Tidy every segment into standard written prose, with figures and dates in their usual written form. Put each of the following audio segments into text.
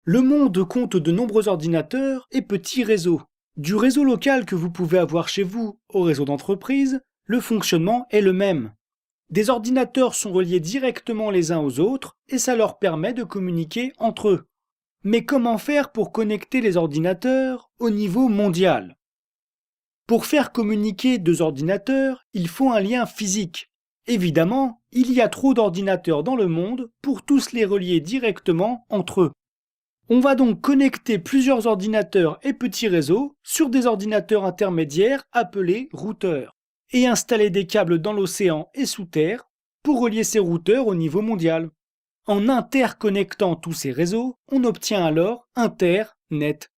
Le monde compte de nombreux ordinateurs et petits réseaux. Du réseau local que vous pouvez avoir chez vous au réseau d'entreprise, le fonctionnement est le même. Des ordinateurs sont reliés directement les uns aux autres et ça leur permet de communiquer entre eux. Mais comment faire pour connecter les ordinateurs au niveau mondial? Pour faire communiquer deux ordinateurs, il faut un lien physique. Évidemment, il y a trop d'ordinateurs dans le monde pour tous les relier directement entre eux. On va donc connecter plusieurs ordinateurs et petits réseaux sur des ordinateurs intermédiaires appelés routeurs et installer des câbles dans l'océan et sous terre pour relier ces routeurs au niveau mondial. En interconnectant tous ces réseaux, on obtient alors Internet.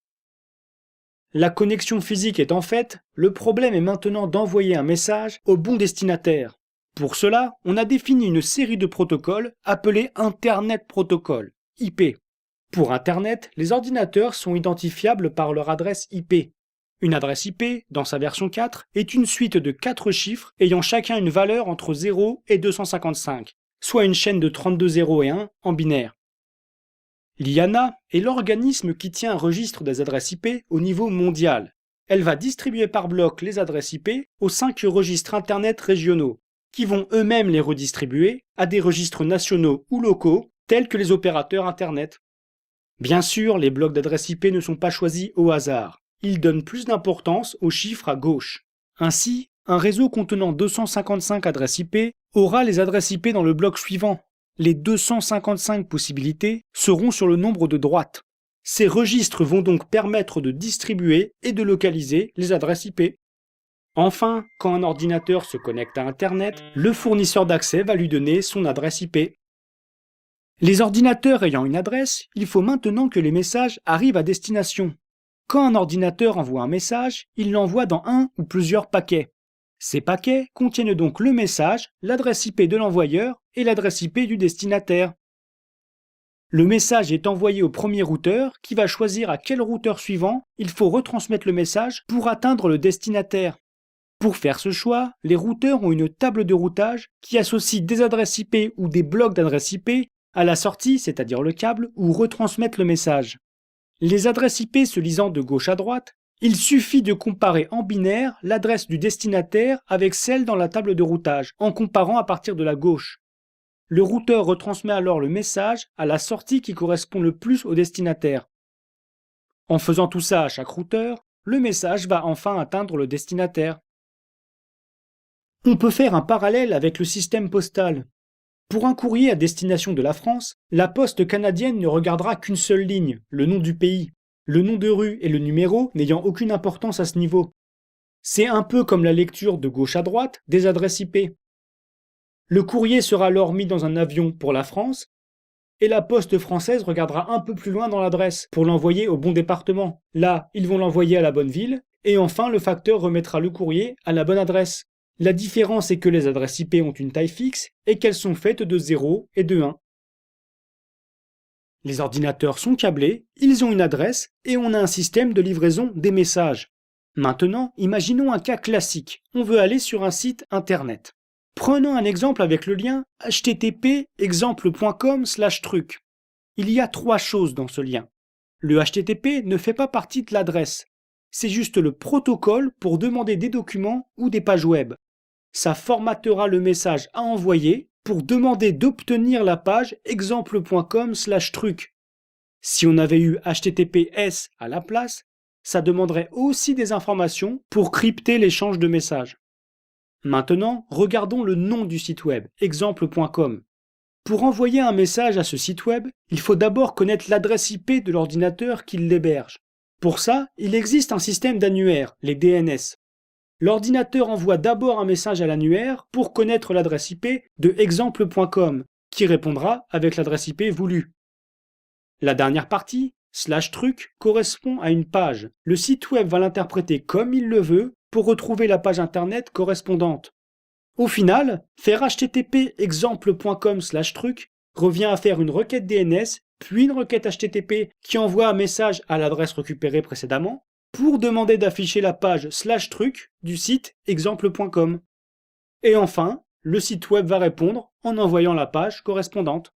La connexion physique étant faite, le problème est maintenant d'envoyer un message au bon destinataire. Pour cela, on a défini une série de protocoles appelés Internet Protocol, IP. Pour Internet, les ordinateurs sont identifiables par leur adresse IP. Une adresse IP, dans sa version 4, est une suite de 4 chiffres ayant chacun une valeur entre 0 et 255, soit une chaîne de 32 0 et 1 en binaire. L'IANA est l'organisme qui tient un registre des adresses IP au niveau mondial. Elle va distribuer par bloc les adresses IP aux 5 registres Internet régionaux, qui vont eux-mêmes les redistribuer à des registres nationaux ou locaux, tels que les opérateurs Internet. Bien sûr, les blocs d'adresses IP ne sont pas choisis au hasard. Ils donnent plus d'importance aux chiffres à gauche. Ainsi, un réseau contenant 255 adresses IP aura les adresses IP dans le bloc suivant. Les 255 possibilités seront sur le nombre de droite. Ces registres vont donc permettre de distribuer et de localiser les adresses IP. Enfin, quand un ordinateur se connecte à Internet, le fournisseur d'accès va lui donner son adresse IP. Les ordinateurs ayant une adresse, il faut maintenant que les messages arrivent à destination. Quand un ordinateur envoie un message, il l'envoie dans un ou plusieurs paquets. Ces paquets contiennent donc le message, l'adresse IP de l'envoyeur et l'adresse IP du destinataire. Le message est envoyé au premier routeur qui va choisir à quel routeur suivant il faut retransmettre le message pour atteindre le destinataire. Pour faire ce choix, les routeurs ont une table de routage qui associe des adresses IP ou des blocs d'adresses IP à la sortie, c'est-à-dire le câble, où retransmettre le message. Les adresses IP se lisant de gauche à droite, il suffit de comparer en binaire l'adresse du destinataire avec celle dans la table de routage, en comparant à partir de la gauche. Le routeur retransmet alors le message à la sortie qui correspond le plus au destinataire. En faisant tout ça à chaque routeur, le message va enfin atteindre le destinataire. On peut faire un parallèle avec le système postal. Pour un courrier à destination de la France, la poste canadienne ne regardera qu'une seule ligne, le nom du pays, le nom de rue et le numéro n'ayant aucune importance à ce niveau. C'est un peu comme la lecture de gauche à droite des adresses IP. Le courrier sera alors mis dans un avion pour la France, et la poste française regardera un peu plus loin dans l'adresse pour l'envoyer au bon département. Là, ils vont l'envoyer à la bonne ville, et enfin le facteur remettra le courrier à la bonne adresse. La différence est que les adresses IP ont une taille fixe et qu'elles sont faites de 0 et de 1. Les ordinateurs sont câblés, ils ont une adresse et on a un système de livraison des messages. Maintenant, imaginons un cas classique. On veut aller sur un site internet. Prenons un exemple avec le lien http://exemple.com/truc. Il y a 3 choses dans ce lien. Le HTTP ne fait pas partie de l'adresse. C'est juste le protocole pour demander des documents ou des pages web. Ça formatera le message à envoyer pour demander d'obtenir la page exemple.com/truc. Si on avait eu HTTPS à la place, ça demanderait aussi des informations pour crypter l'échange de messages. Maintenant, regardons le nom du site web, exemple.com. Pour envoyer un message à ce site web, il faut d'abord connaître l'adresse IP de l'ordinateur qui l'héberge. Pour ça, il existe un système d'annuaires, les DNS. L'ordinateur envoie d'abord un message à l'annuaire pour connaître l'adresse IP de exemple.com, qui répondra avec l'adresse IP voulue. La dernière partie, /truc, correspond à une page. Le site web va l'interpréter comme il le veut pour retrouver la page internet correspondante. Au final, faire http exemple.com/truc revient à faire une requête DNS, puis une requête HTTP qui envoie un message à l'adresse récupérée précédemment, pour demander d'afficher la page /truc du site exemple.com. Et enfin, le site web va répondre en envoyant la page correspondante.